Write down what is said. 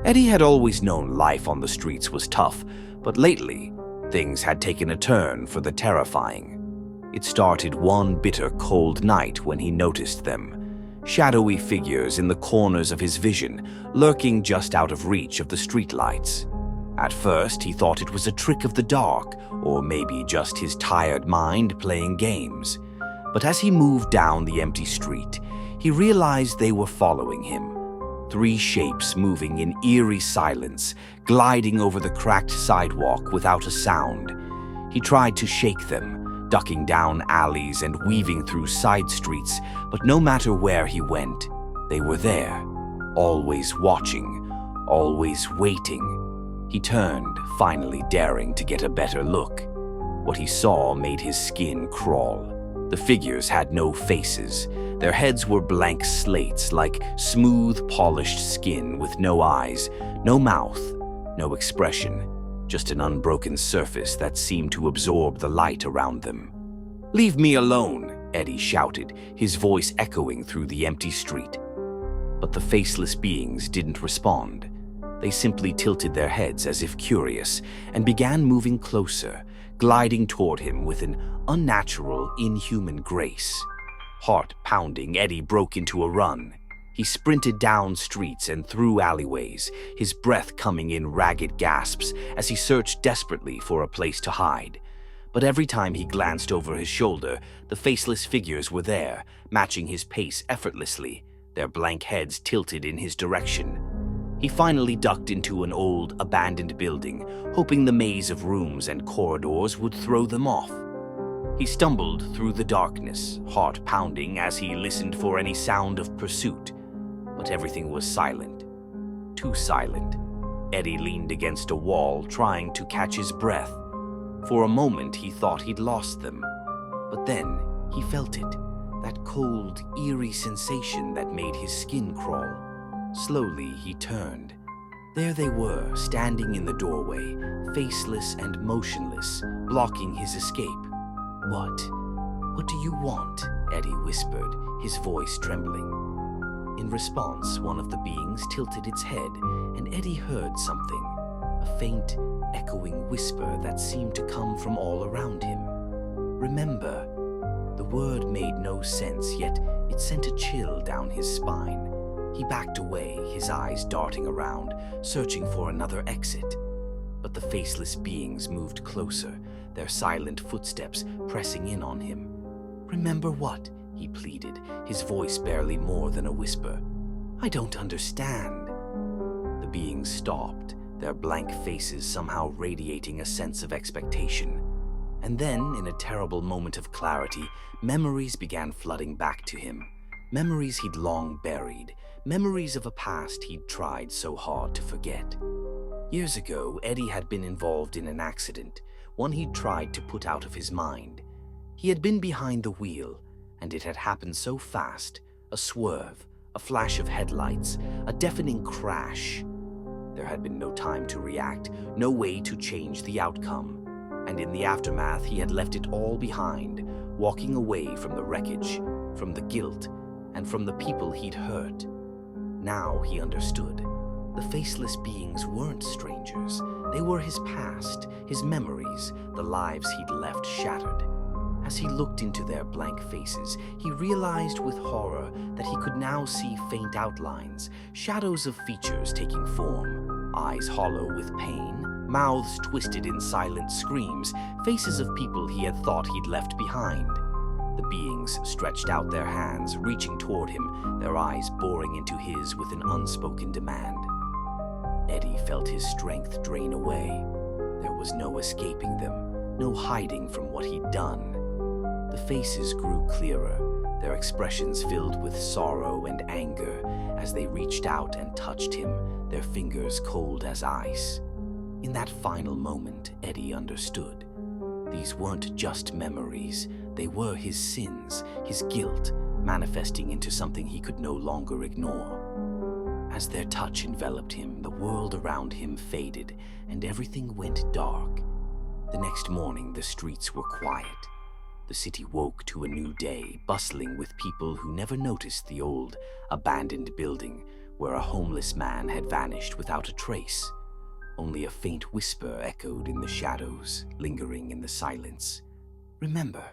Eddie had always known life on the streets was tough, but lately, things had taken a turn for the terrifying. It started one bitter cold night when he noticed them. Shadowy figures in the corners of his vision, lurking just out of reach of the streetlights. At first, he thought it was a trick of the dark, or maybe just his tired mind playing games. But as he moved down the empty street, he realized they were following him. 3 shapes moving in eerie silence, gliding over the cracked sidewalk without a sound. He tried to shake them, ducking down alleys and weaving through side streets, but no matter where he went, they were there, always watching, always waiting. He turned, finally daring to get a better look. What he saw made his skin crawl. The figures had no faces. Their heads were blank slates, like smooth, polished skin with no eyes, no mouth, no expression, just an unbroken surface that seemed to absorb the light around them. "Leave me alone," Eddie shouted, his voice echoing through the empty street. But the faceless beings didn't respond. They simply tilted their heads as if curious and began moving closer, gliding toward him with an unnatural, inhuman grace. Heart pounding, Eddie broke into a run. He sprinted down streets and through alleyways, his breath coming in ragged gasps as he searched desperately for a place to hide. But every time he glanced over his shoulder, the faceless figures were there, matching his pace effortlessly, their blank heads tilted in his direction. He finally ducked into an old, abandoned building, hoping the maze of rooms and corridors would throw them off. He stumbled through the darkness, heart pounding as he listened for any sound of pursuit. But everything was silent. Too silent. Eddie leaned against a wall, trying to catch his breath. For a moment, he thought he'd lost them. But then, he felt it, that cold, eerie sensation that made his skin crawl. Slowly, he turned. There they were, standing in the doorway, faceless and motionless, blocking his escape. What do you want?" Eddie whispered, his voice trembling. In response, one of the beings tilted its head, and Eddie heard something, a faint, echoing whisper that seemed to come from all around him. "Remember." The word made no sense, yet it sent a chill down his spine. He backed away, his eyes darting around, searching for another exit. But the faceless beings moved closer, their silent footsteps pressing in on him. "Remember what?" he pleaded, his voice barely more than a whisper. "I don't understand." The beings stopped, their blank faces somehow radiating a sense of expectation. And then, in a terrible moment of clarity, memories began flooding back to him. Memories he'd long buried, memories of a past he'd tried so hard to forget. Years ago, Eddie had been involved in an accident, one he'd tried to put out of his mind. He had been behind the wheel, and it had happened so fast, a swerve, a flash of headlights, a deafening crash. There had been no time to react, no way to change the outcome. And in the aftermath, he had left it all behind, walking away from the wreckage, from the guilt, and from the people he'd hurt. Now he understood. The faceless beings weren't strangers. They were his past, his memories, the lives he'd left shattered. As he looked into their blank faces, he realized with horror that he could now see faint outlines, shadows of features taking form, eyes hollow with pain, mouths twisted in silent screams, faces of people he had thought he'd left behind. The beings stretched out their hands, reaching toward him, their eyes boring into his with an unspoken demand. Eddie felt his strength drain away. There was no escaping them, no hiding from what he'd done. The faces grew clearer, their expressions filled with sorrow and anger as they reached out and touched him, their fingers cold as ice. In that final moment, Eddie understood. These weren't just memories, they were his sins, his guilt, manifesting into something he could no longer ignore. As their touch enveloped him, the world around him faded, and everything went dark. The next morning, the streets were quiet. The city woke to a new day, bustling with people who never noticed the old, abandoned building, where a homeless man had vanished without a trace. Only a faint whisper echoed in the shadows, lingering in the silence. "Remember,